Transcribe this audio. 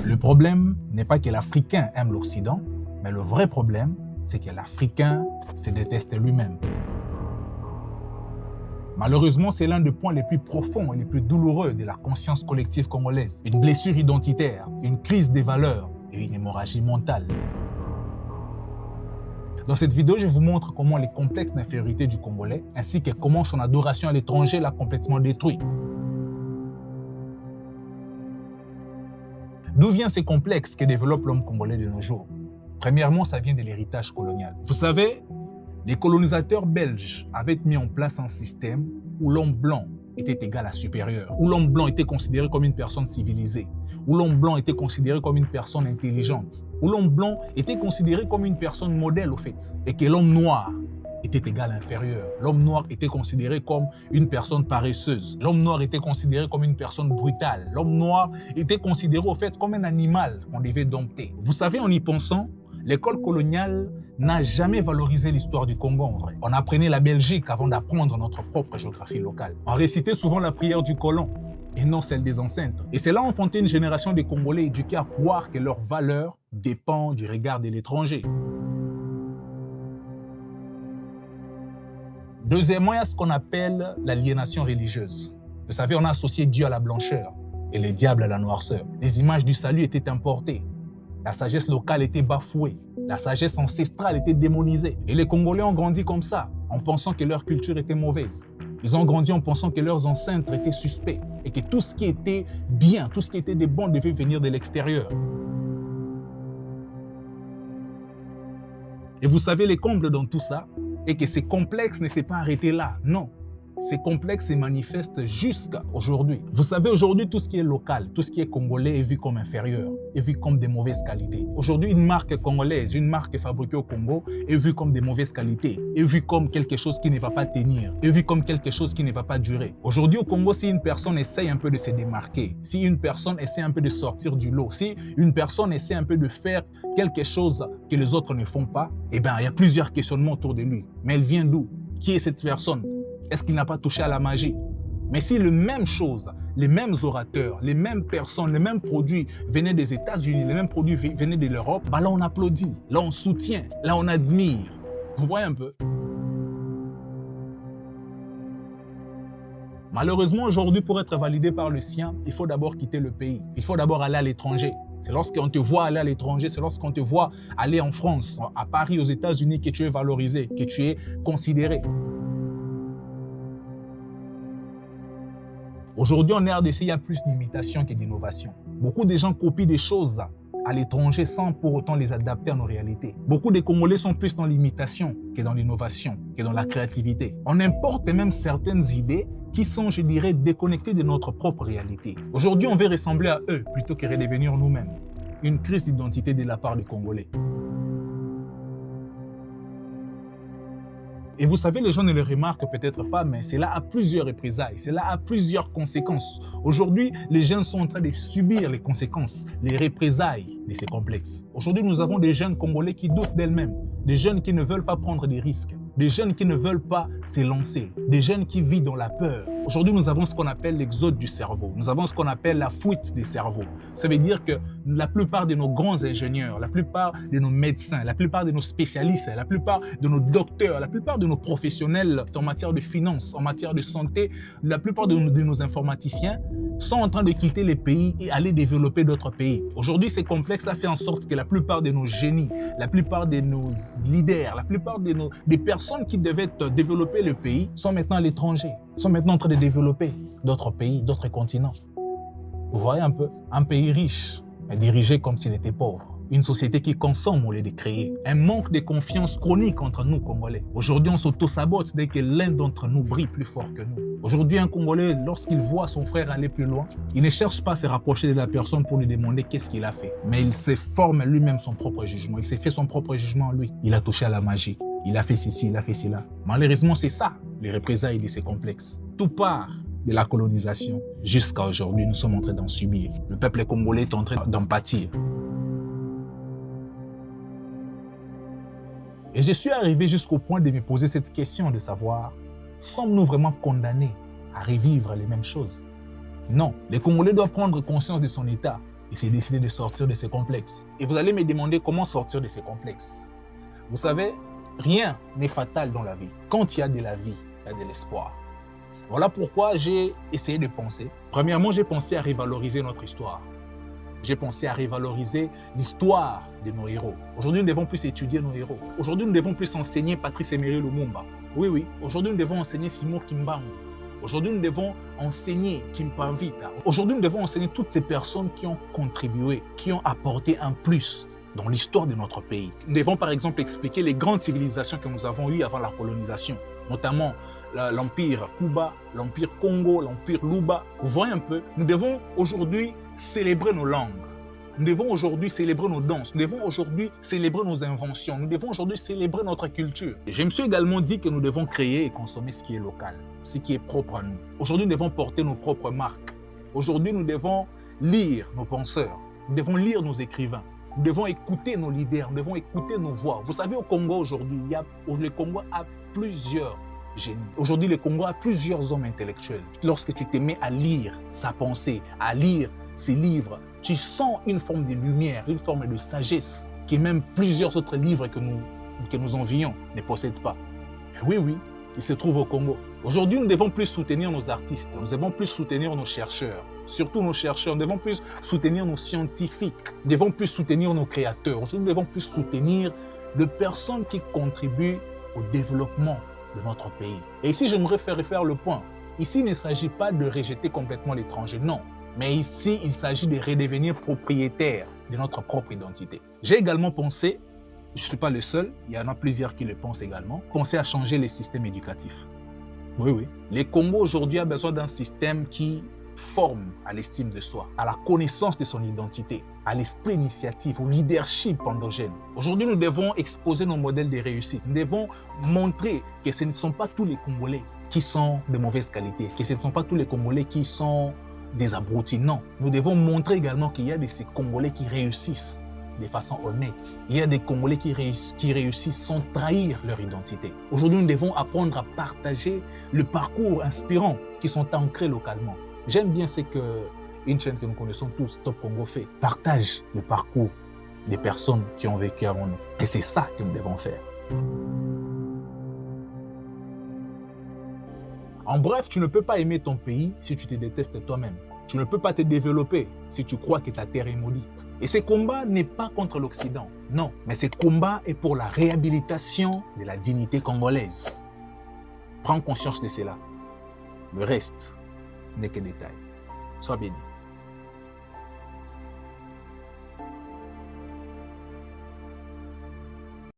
Le problème n'est pas que l'Africain aime l'Occident, mais le vrai problème, c'est que l'Africain se déteste lui-même. Malheureusement, c'est l'un des points les plus profonds et les plus douloureux de la conscience collective congolaise. Une blessure identitaire, une crise des valeurs et une hémorragie mentale. Dans cette vidéo, je vous montre comment les complexes d'infériorité du Congolais, ainsi que comment son adoration à l'étranger l'a complètement détruit. D'où viennent ces complexes que développe l'homme congolais de nos jours? Premièrement, ça vient de l'héritage colonial. Vous savez, les colonisateurs belges avaient mis en place un système où l'homme blanc était égal à supérieur, où l'homme blanc était considéré comme une personne civilisée, où l'homme blanc était considéré comme une personne intelligente, où l'homme blanc était considéré comme une personne modèle au fait, et que l'homme noir était égal à inférieur. L'homme noir était considéré comme une personne paresseuse. L'homme noir était considéré comme une personne brutale. L'homme noir était considéré au fait comme un animal qu'on devait dompter. Vous savez, en y pensant, l'école coloniale n'a jamais valorisé l'histoire du Congo en vrai. On apprenait la Belgique avant d'apprendre notre propre géographie locale. On récitait souvent la prière du colon et non celle des ancêtres. Et cela a enfanté une génération de Congolais éduqués à croire que leur valeur dépend du regard de l'étranger. Deuxièmement, il y a ce qu'on appelle l'aliénation religieuse. Vous savez, on a associé Dieu à la blancheur et le diable à la noirceur. Les images du salut étaient importées. La sagesse locale était bafouée. La sagesse ancestrale était démonisée. Et les Congolais ont grandi comme ça, en pensant que leur culture était mauvaise. Ils ont grandi en pensant que leurs ancêtres étaient suspects et que tout ce qui était bien, tout ce qui était de bon devait venir de l'extérieur. Et vous savez, les combles dans tout ça, et que ces complexes ne s'est pas arrêté là. Non. Ces complexes se manifestent jusqu'à aujourd'hui. Vous savez, aujourd'hui, tout ce qui est local, tout ce qui est congolais est vu comme inférieur, est vu comme de mauvaise qualité. Aujourd'hui, une marque congolaise, une marque fabriquée au Congo est vue comme de mauvaise qualité, est vue comme quelque chose qui ne va pas tenir, est vue comme quelque chose qui ne va pas durer. Aujourd'hui, au Congo, si une personne essaye un peu de se démarquer, si une personne essaie un peu de sortir du lot, si une personne essaie un peu de faire quelque chose que les autres ne font pas, eh bien, il y a plusieurs questionnements autour de lui. Mais elle vient d'où? Qui est cette personne? Est-ce qu'il n'a pas touché à la magie? Mais si les mêmes choses, les mêmes orateurs, les mêmes personnes, les mêmes produits venaient des États-Unis, les mêmes produits venaient de l'Europe, bah là on applaudit, là on soutient, là on admire. Vous voyez un peu? Malheureusement, aujourd'hui, pour être validé par le sien, il faut d'abord quitter le pays. Il faut d'abord aller à l'étranger. C'est lorsqu'on te voit aller à l'étranger, c'est lorsqu'on te voit aller en France, à Paris, aux États-Unis, que tu es valorisé, que tu es considéré. Aujourd'hui, en RDC, il y a plus d'imitation que d'innovation. Beaucoup de gens copient des choses à l'étranger sans pour autant les adapter à nos réalités. Beaucoup de Congolais sont plus dans l'imitation que dans l'innovation, que dans la créativité. On importe même certaines idées qui sont, je dirais, déconnectées de notre propre réalité. Aujourd'hui, on veut ressembler à eux plutôt que redevenir nous-mêmes. Une crise d'identité de la part des Congolais. Et vous savez, les gens ne le remarquent peut-être pas, mais cela a plusieurs représailles, cela a plusieurs conséquences. Aujourd'hui, les jeunes sont en train de subir les conséquences, les représailles de ces complexes. Aujourd'hui, nous avons des jeunes Congolais qui doutent d'elles-mêmes, des jeunes qui ne veulent pas prendre des risques, des jeunes qui ne veulent pas s'élancer, des jeunes qui vivent dans la peur. Aujourd'hui, nous avons ce qu'on appelle l'exode du cerveau. Nous avons ce qu'on appelle la fuite des cerveaux. Ça veut dire que la plupart de nos grands ingénieurs, la plupart de nos médecins, la plupart de nos spécialistes, la plupart de nos docteurs, la plupart de nos professionnels en matière de finances, en matière de santé, la plupart de nos informaticiens sont en train de quitter les pays et aller développer d'autres pays. Aujourd'hui, ces complexes a fait en sorte que la plupart de nos génies, la plupart de nos leaders, la plupart des personnes qui devaient développer le pays sont maintenant à l'étranger, sont maintenant en train de développer d'autres pays, d'autres continents. Vous voyez un peu, un pays riche, mais dirigé comme s'il était pauvre. Une société qui consomme au lieu de créer. Un manque de confiance chronique entre nous, Congolais. Aujourd'hui, on s'auto-sabote dès que l'un d'entre nous brille plus fort que nous. Aujourd'hui, un Congolais, lorsqu'il voit son frère aller plus loin, il ne cherche pas à se rapprocher de la personne pour lui demander qu'est-ce qu'il a fait. Mais il se forme lui-même son propre jugement. Il s'est fait son propre jugement lui. Il a touché à la magie. Il a fait ceci, il a fait cela. Malheureusement, c'est ça, les représailles de ces complexes. Tout part de la colonisation. Jusqu'à aujourd'hui, nous sommes en train d'en subir. Le peuple congolais est en train d'en pâtir. Et je suis arrivé jusqu'au point de me poser cette question de savoir, sommes-nous vraiment condamnés à revivre les mêmes choses? Non, les Congolais doivent prendre conscience de son état Il s'est décidé de sortir de ses complexes. Et vous allez me demander comment sortir de ces complexes. Vous savez, rien n'est fatal dans la vie. Quand il y a de la vie, il y a de l'espoir. Voilà pourquoi j'ai essayé de penser. Premièrement, j'ai pensé à revaloriser notre histoire. J'ai pensé à revaloriser l'histoire de nos héros. Aujourd'hui, nous devons plus étudier nos héros. Aujourd'hui, nous devons plus enseigner Patrice Emery Lumumba. Oui. Aujourd'hui, nous devons enseigner Simon Kimbangu. Aujourd'hui, nous devons enseigner Kim Pavita. Aujourd'hui, nous devons enseigner toutes ces personnes qui ont contribué, qui ont apporté un plus dans l'histoire de notre pays. Nous devons par exemple expliquer les grandes civilisations que nous avons eues avant la colonisation, notamment l'Empire Kuba, l'Empire Congo, l'Empire Luba. Vous voyez un peu, nous devons aujourd'hui célébrer nos langues. Nous devons aujourd'hui célébrer nos danses. Nous devons aujourd'hui célébrer nos inventions. Nous devons aujourd'hui célébrer notre culture. Et je me suis également dit que nous devons créer et consommer ce qui est local, ce qui est propre à nous. Aujourd'hui, nous devons porter nos propres marques. Aujourd'hui, nous devons lire nos penseurs. Nous devons lire nos écrivains. Nous devons écouter nos leaders. Nous devons écouter nos voix. Vous savez, au Congo aujourd'hui, le Congo a plusieurs génies. Aujourd'hui, le Congo a plusieurs hommes intellectuels. Lorsque tu te mets à lire sa pensée, à lire ses livres, tu sens une forme de lumière, une forme de sagesse que même plusieurs autres livres que nous envions ne possèdent pas. Oui, il se trouve au Congo. Aujourd'hui, nous devons plus soutenir nos artistes, nous devons plus soutenir nos chercheurs, surtout nos chercheurs, nous devons plus soutenir nos scientifiques, nous devons plus soutenir nos créateurs. Aujourd'hui, nous devons plus soutenir les personnes qui contribuent au développement de notre pays. Et ici, j'aimerais faire le point. Ici, il ne s'agit pas de rejeter complètement l'étranger, non. Mais ici, il s'agit de redevenir propriétaire de notre propre identité. J'ai également pensé, je ne suis pas le seul, il y en a plusieurs qui le pensent également, penser à changer les systèmes éducatifs. Oui. Le Congo aujourd'hui a besoin d'un système qui forme à l'estime de soi, à la connaissance de son identité, à l'esprit initiatif, au leadership endogène. Aujourd'hui, nous devons exposer nos modèles de réussite. Nous devons montrer que ce ne sont pas tous les Congolais qui sont de mauvaise qualité, que ce ne sont pas tous les Congolais qui sont des abrutis. Non, nous devons montrer également qu'il y a de ces Congolais qui réussissent de façon honnête. Il y a des Congolais qui réussissent sans trahir leur identité. Aujourd'hui, nous devons apprendre à partager le parcours inspirant qui sont ancrés localement. J'aime bien ce qu'une chaîne que nous connaissons tous, Top Congo, fait. Partage le parcours des personnes qui ont vécu avant nous. Et c'est ça que nous devons faire. En bref, tu ne peux pas aimer ton pays si tu te détestes toi-même. Tu ne peux pas te développer si tu crois que ta terre est maudite. Et ce combat n'est pas contre l'Occident, non. Mais ce combat est pour la réhabilitation de la dignité congolaise. Prends conscience de cela. Le reste n'est que détail. Sois béni.